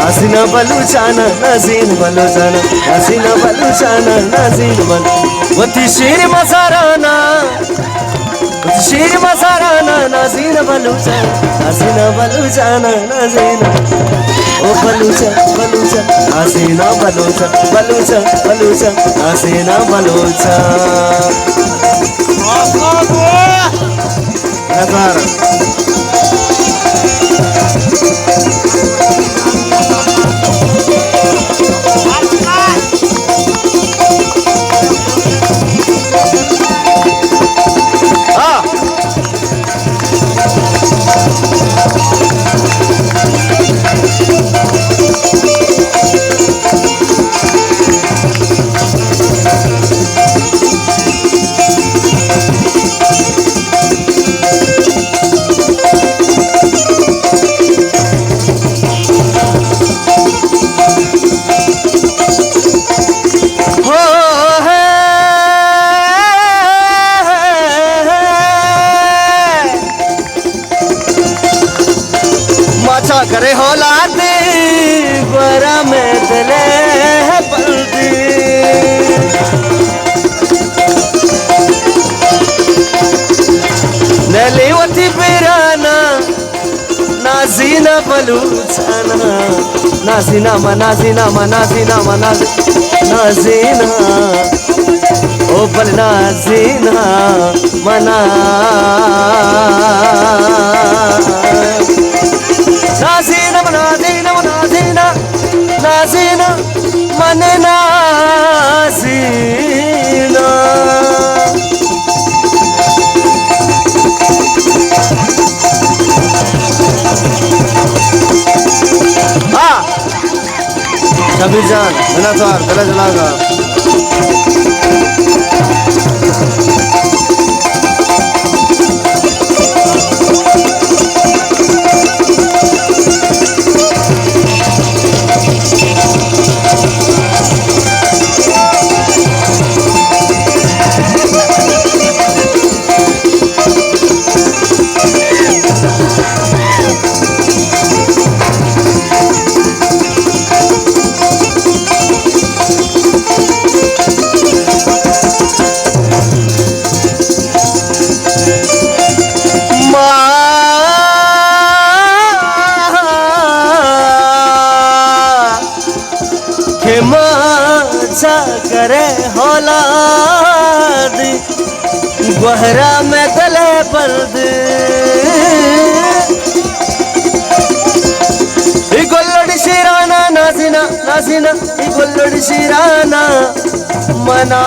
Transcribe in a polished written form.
हसीना बलूचाना नाजीन बलूचाना हसीना बलूचाना नाजीन बल वती शीर मसाराना शीर मसाराना नाजीन बलूचाना हसीना बलूचाना नाजीन ओ बलूचा बलूचा हसीना बलूचा बलूचा बलूचा हसीना बलूचा नज़ारा करे होलाती बरा में दले पलटी नलीवती पिराना नाजीना बलूचाना नाजीना मनाजीना मनाजीना मनाजी नाजीना ओ बल नाजीना मना नाजीना नाजीना नाजीना नाजीना मन नाजीना हाँ शबीर जान बिना द्वार गला जलागा करे होलादी गहरा में दले पर्द गोल्लड़ी शिराना नाजीना नाजीना गोल्लड़ी शिराना मना